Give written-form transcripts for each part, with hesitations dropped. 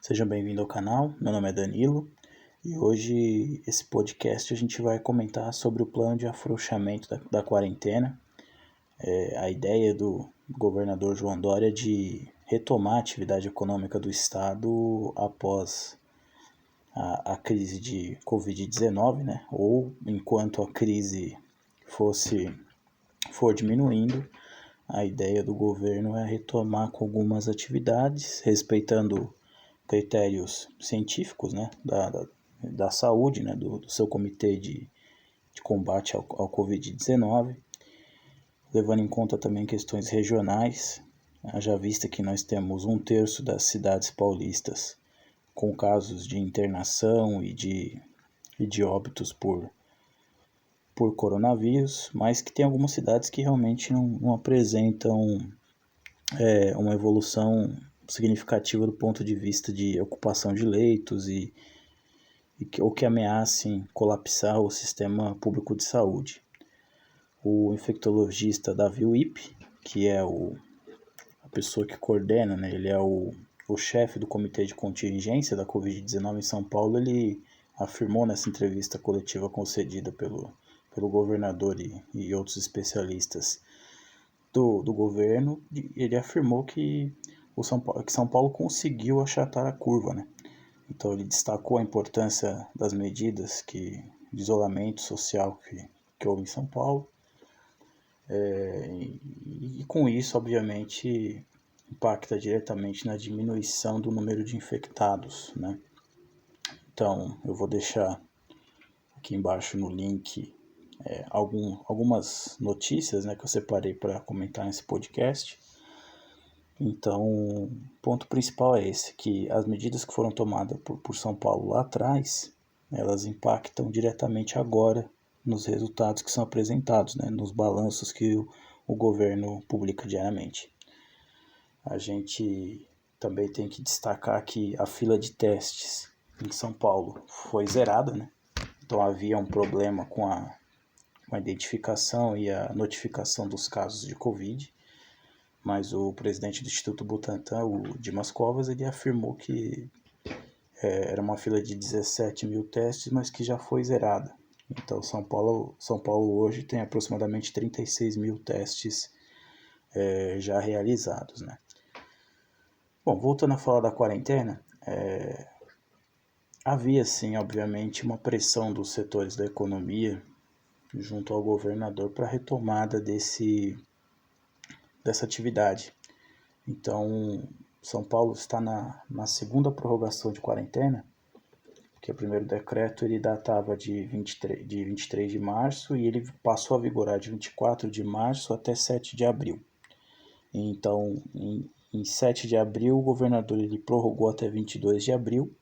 Seja bem-vindo ao canal, meu nome é Danilo e hoje esse podcast a gente vai comentar sobre o plano de afrouxamento da quarentena. A ideia do governador João Dória de retomar a atividade econômica do estado após a crise de Covid-19, né? Ou enquanto a crise for diminuindo, a ideia do governo é retomar com algumas atividades, respeitando critérios científicos, né, da saúde, né, do seu comitê de combate ao Covid-19, levando em conta também questões regionais, já vista que nós temos 1/3 das cidades paulistas com casos de internação e de óbitos por coronavírus, mas que tem algumas cidades que realmente não apresentam uma evolução significativa do ponto de vista de ocupação de leitos ou que ameacem colapsar o sistema público de saúde. O infectologista Davi Wippe, que é a pessoa que coordena, né, ele é o chefe do comitê de contingência da Covid-19 em São Paulo, ele afirmou nessa entrevista coletiva concedida pelo governador e outros especialistas do governo, ele afirmou que São Paulo conseguiu achatar a curva, né? Então ele destacou a importância das medidas de isolamento social que houve em São Paulo, e com isso, obviamente, impacta diretamente na diminuição do número de infectados, né? Então eu vou deixar aqui embaixo no link algumas notícias, né, que eu separei para comentar nesse podcast. Então, o ponto principal é esse, que as medidas que foram tomadas por São Paulo lá atrás, elas impactam diretamente agora nos resultados que são apresentados, né, nos balanços que o governo publica diariamente. A gente também tem que destacar que a fila de testes em São Paulo foi zerada, né? Então havia um problema com a identificação e a notificação dos casos de Covid, mas o presidente do Instituto Butantan, o Dimas Covas, ele afirmou que era uma fila de 17 mil testes, mas que já foi zerada. Então São Paulo hoje tem aproximadamente 36 mil testes já realizados, né? Bom, voltando a falar da quarentena, havia sim, obviamente, uma pressão dos setores da economia junto ao governador para a retomada dessa atividade. Então, São Paulo está na segunda prorrogação de quarentena, porque o primeiro decreto ele datava de 23 de março e ele passou a vigorar de 24 de março até 7 de abril. Então, em 7 de abril, o governador ele prorrogou até 22 de abril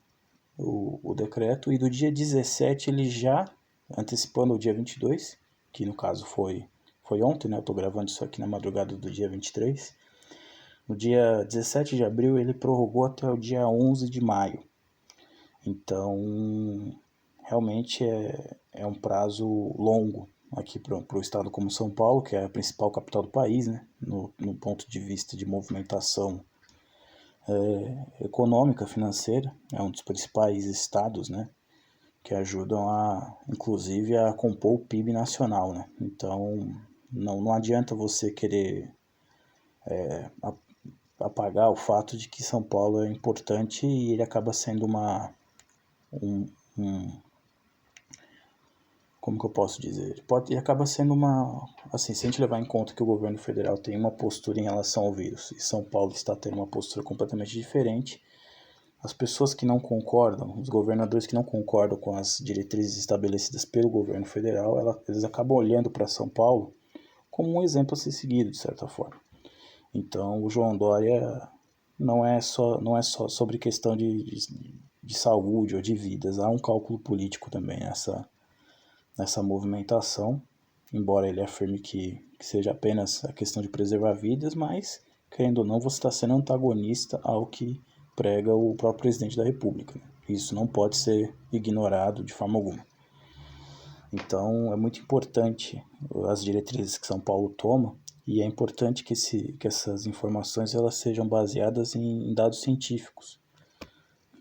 o decreto, e do dia 17 ele já, antecipando o dia 22, que no caso foi ontem, né? Eu estou gravando isso aqui na madrugada do dia 23. No dia 17 de abril ele prorrogou até o dia 11 de maio. Então, realmente é um prazo longo aqui para o estado como São Paulo, que é a principal capital do país, né? No ponto de vista de movimentação econômica, financeira, é um dos principais estados, né, que ajudam inclusive a compor o PIB nacional, né? Então não adianta você querer apagar o fato de que São Paulo é importante e ele acaba sendo como que eu posso dizer? Ele acaba sendo assim, se a gente levar em conta que o governo federal tem uma postura em relação ao vírus e São Paulo está tendo uma postura completamente diferente, as pessoas que não concordam, os governadores que não concordam com as diretrizes estabelecidas pelo governo federal, eles acabam olhando para São Paulo como um exemplo a ser seguido, de certa forma. Então, o João Dória não é só sobre questão de saúde ou de vidas, há um cálculo político também nessa movimentação, embora ele afirme que seja apenas a questão de preservar vidas, mas, querendo ou não, você está sendo antagonista ao que prega o próprio presidente da República, né? Isso não pode ser ignorado de forma alguma. Então, é muito importante as diretrizes que São Paulo toma, e é importante que essas informações elas sejam baseadas em dados científicos.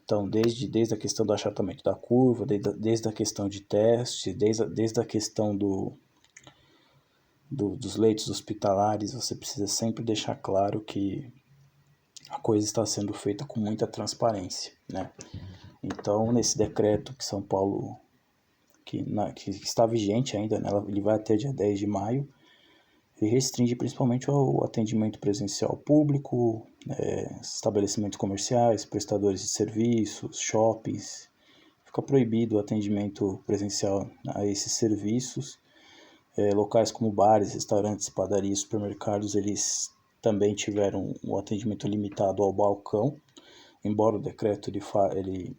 Então, desde a questão do achatamento da curva, desde a questão de teste, desde a questão dos leitos hospitalares, você precisa sempre deixar claro que a coisa está sendo feita com muita transparência, né? Então, nesse decreto que São Paulo, que está vigente ainda, né, ele vai até dia 10 de maio, ele restringe principalmente o atendimento presencial público, estabelecimentos comerciais, prestadores de serviços, shoppings. Fica proibido o atendimento presencial a esses serviços. Locais como bares, restaurantes, padarias, supermercados, eles também tiveram o atendimento limitado ao balcão, embora o decreto ele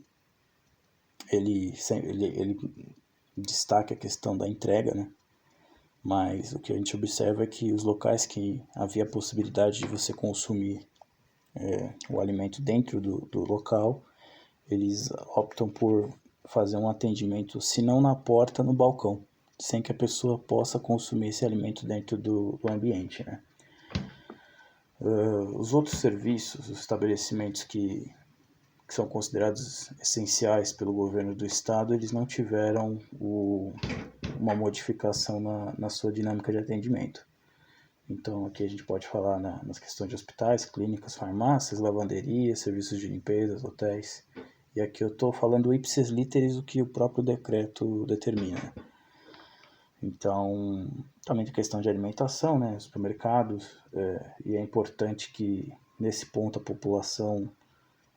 destaque a questão da entrega, né? Mas o que a gente observa é que os locais que havia a possibilidade de você consumir o alimento dentro do local, eles optam por fazer um atendimento, se não na porta, no balcão, sem que a pessoa possa consumir esse alimento dentro do ambiente, né? Os outros serviços, os estabelecimentos que são considerados essenciais pelo governo do estado, eles não tiveram uma modificação na sua dinâmica de atendimento. Então, aqui a gente pode falar nas questões de hospitais, clínicas, farmácias, lavanderias, serviços de limpeza, hotéis. E aqui eu estou falando ipsis literis o que o próprio decreto determina. Então, também a questão de alimentação, né, supermercados, e é importante que nesse ponto a população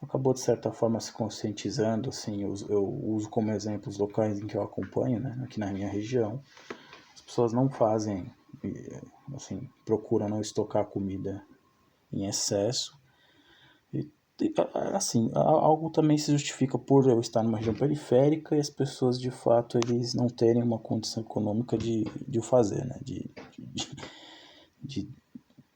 acabou de certa forma se conscientizando, assim, eu uso como exemplo os locais em que eu acompanho, né, aqui na minha região. As pessoas não fazem, assim, procuram não estocar comida em excesso. E, assim, algo também se justifica por eu estar numa região periférica e as pessoas, de fato, eles não terem uma condição econômica de o fazer, né, de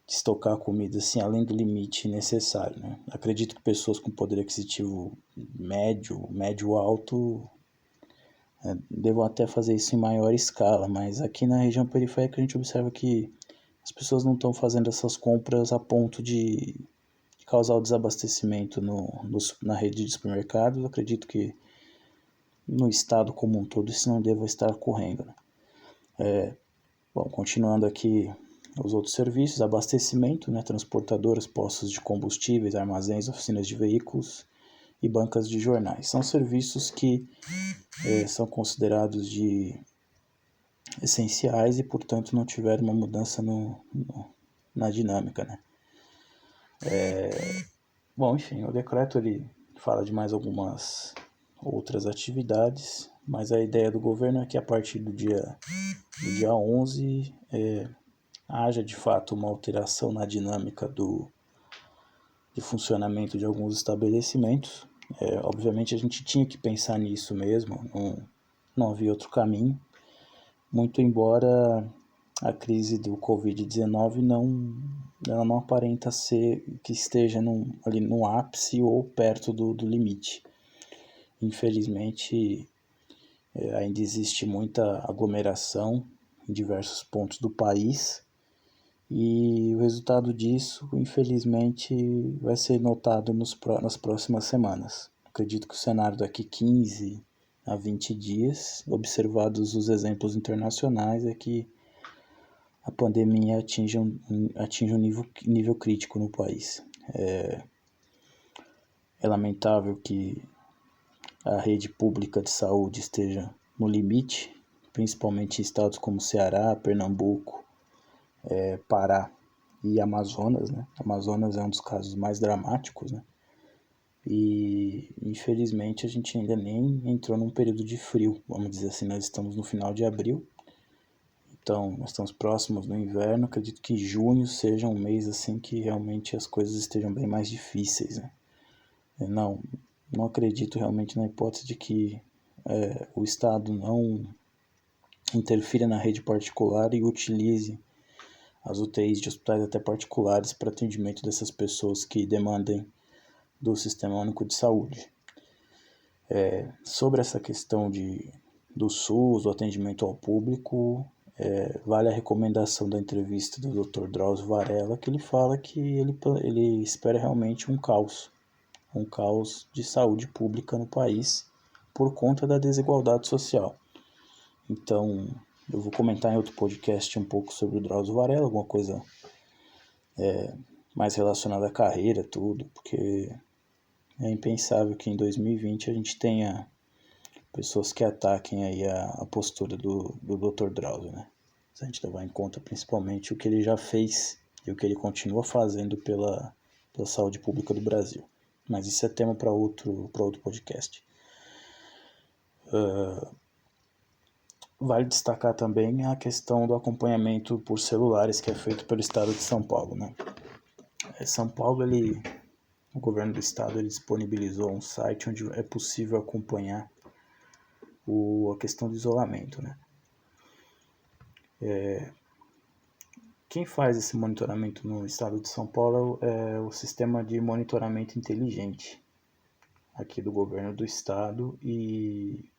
estocar comida assim além do limite necessário, né? Acredito que pessoas com poder aquisitivo médio alto devam até fazer isso em maior escala, mas aqui na região periférica a gente observa que as pessoas não estão fazendo essas compras a ponto de causar o desabastecimento na rede de supermercados. Acredito que no estado como um todo isso não deva estar ocorrendo, né? Bom, continuando aqui os outros serviços, abastecimento, né, transportadoras, postos de combustíveis, armazéns, oficinas de veículos e bancas de jornais. São serviços que são considerados de essenciais e, portanto, não tiveram uma mudança na dinâmica, né? Bom, enfim, o decreto ele fala de mais algumas outras atividades, mas a ideia do governo é que a partir do dia 11 haja de fato uma alteração na dinâmica de funcionamento de alguns estabelecimentos. Obviamente a gente tinha que pensar nisso mesmo, não havia outro caminho, muito embora a crise do Covid-19 ela não aparenta ser que esteja ali no ápice ou perto do limite. Infelizmente, ainda existe muita aglomeração em diversos pontos do país e o resultado disso, infelizmente, vai ser notado nas próximas semanas. Acredito que o cenário daqui 15 a 20 dias, observados os exemplos internacionais, é que a pandemia atinge um nível crítico no país. É lamentável que a rede pública de saúde esteja no limite, principalmente em estados como Ceará, Pernambuco, Pará e Amazonas, né? Amazonas é um dos casos mais dramáticos, né? E infelizmente a gente ainda nem entrou num período de frio, vamos dizer assim, nós estamos no final de abril, então nós estamos próximos do inverno. Acredito que junho seja um mês assim que realmente as coisas estejam bem mais difíceis, né? Não acredito realmente na hipótese de que o Estado não interfira na rede particular e utilize as UTIs de hospitais até particulares para atendimento dessas pessoas que demandem do Sistema Único de Saúde. Sobre essa questão do SUS, do atendimento ao público, vale a recomendação da entrevista do Dr. Drauzio Varella, que ele fala que ele espera realmente um caos um caos de saúde pública no país por conta da desigualdade social. Então, eu vou comentar em outro podcast um pouco sobre o Drauzio Varela, alguma coisa mais relacionada à carreira, tudo, porque é impensável que em 2020 a gente tenha pessoas que ataquem aí a postura do Dr. Drauzio, né? Se a gente levar em conta principalmente o que ele já fez e o que ele continua fazendo pela saúde pública do Brasil. Mas isso é tema para outro podcast. Vale destacar também a questão do acompanhamento por celulares que é feito pelo Estado de São Paulo, né? São Paulo, o governo do estado ele disponibilizou um site onde é possível acompanhar a questão do isolamento, né? Quem faz esse monitoramento no estado de São Paulo é o sistema de monitoramento inteligente aqui do governo do estado, e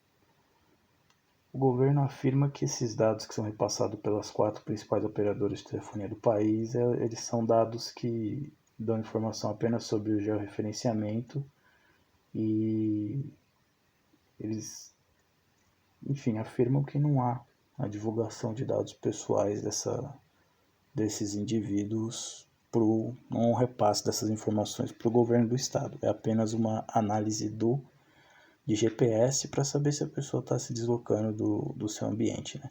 o governo afirma que esses dados que são repassados pelas 4 principais operadoras de telefonia do país, eles são dados que dão informação apenas sobre o georreferenciamento, e eles, enfim, afirmam que não há a divulgação de dados pessoais desses indivíduos, não repasse dessas informações para o governo do estado. É apenas uma análise de GPS para saber se a pessoa está se deslocando do seu ambiente, né?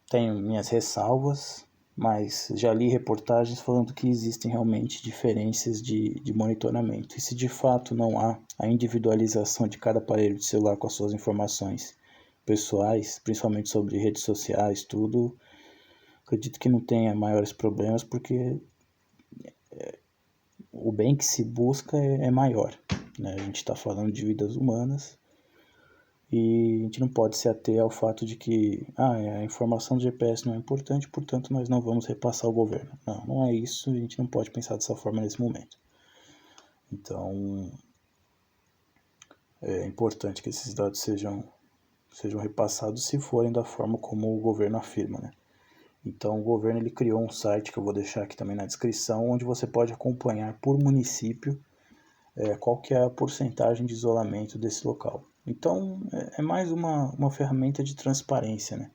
Tenho minhas ressalvas, mas já li reportagens falando que existem realmente diferenças de monitoramento. E se de fato não há a individualização de cada aparelho de celular com as suas informações pessoais, principalmente sobre redes sociais, tudo, acredito que não tenha maiores problemas, porque o bem que se busca é maior, né? A gente está falando de vidas humanas e a gente não pode se ater ao fato de que a informação do GPS não é importante, portanto nós não vamos repassar ao governo. Não, não é isso, a gente não pode pensar dessa forma nesse momento. Então, é importante que esses dados sejam repassados se forem da forma como o governo afirma, né? Então o governo ele criou um site que eu vou deixar aqui também na descrição, onde você pode acompanhar por município qual que é a porcentagem de isolamento desse local. Então é mais uma ferramenta de transparência, né?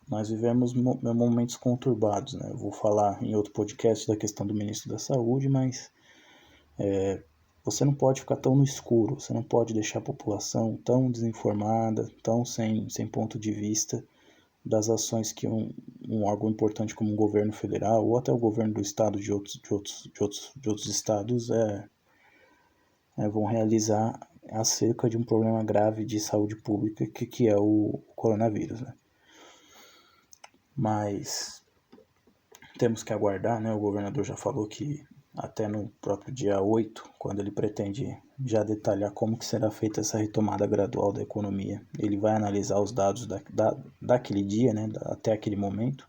Nós vivemos momentos conturbados, né? Eu vou falar em outro podcast da questão do ministro da Saúde, mas você não pode ficar tão no escuro, você não pode deixar a população tão desinformada, tão sem ponto de vista das ações que um órgão importante como o governo federal ou até o governo do estado de outros estados vão realizar acerca de um problema grave de saúde pública que é o coronavírus, né? Mas temos que aguardar, né? O governador já falou que até no próprio dia 8, quando ele pretende já detalhar como que será feita essa retomada gradual da economia, ele vai analisar os dados daquele dia, né, até aquele momento,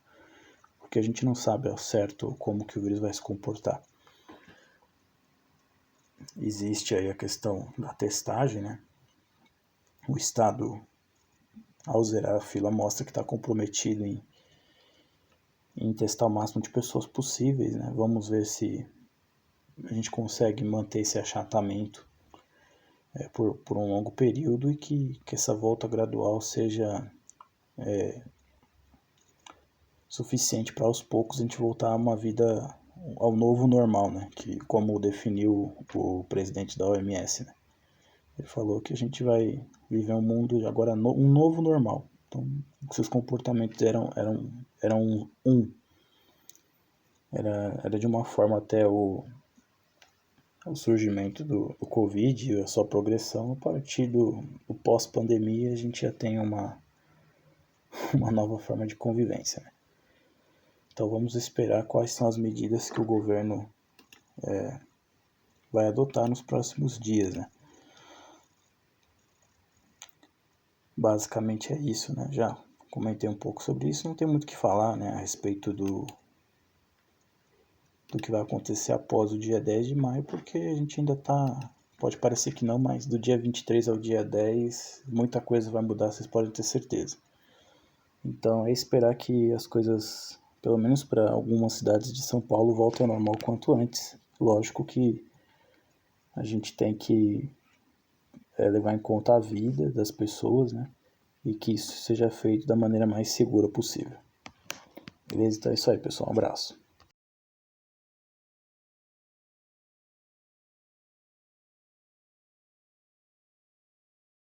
porque a gente não sabe ao certo como que o vírus vai se comportar. Existe aí a questão da testagem, né? O Estado, ao zerar a fila, mostra que está comprometido em testar o máximo de pessoas possíveis, né? Vamos ver se a gente consegue manter esse achatamento por um longo período, e que essa volta gradual seja suficiente para aos poucos a gente voltar a uma vida, ao novo normal, né? Que, como definiu o presidente da OMS, né? Ele falou que a gente vai viver um mundo agora, um novo normal. Então, seus comportamentos eram era de uma forma até o surgimento do Covid e a sua progressão. A partir do pós-pandemia, a gente já tem uma nova forma de convivência, né? Então vamos esperar quais são as medidas que o governo vai adotar nos próximos dias, né? Basicamente é isso, né? Já comentei um pouco sobre isso, não tem muito o que falar, né, a respeito do que vai acontecer após o dia 10 de maio, porque a gente ainda tá, pode parecer que não, mas do dia 23 ao dia 10, muita coisa vai mudar, vocês podem ter certeza. Então é esperar que as coisas, pelo menos para algumas cidades de São Paulo, voltem ao normal quanto antes. Lógico que a gente tem que levar em conta a vida das pessoas, né? E que isso seja feito da maneira mais segura possível. Beleza? Então é isso aí, pessoal. Um abraço.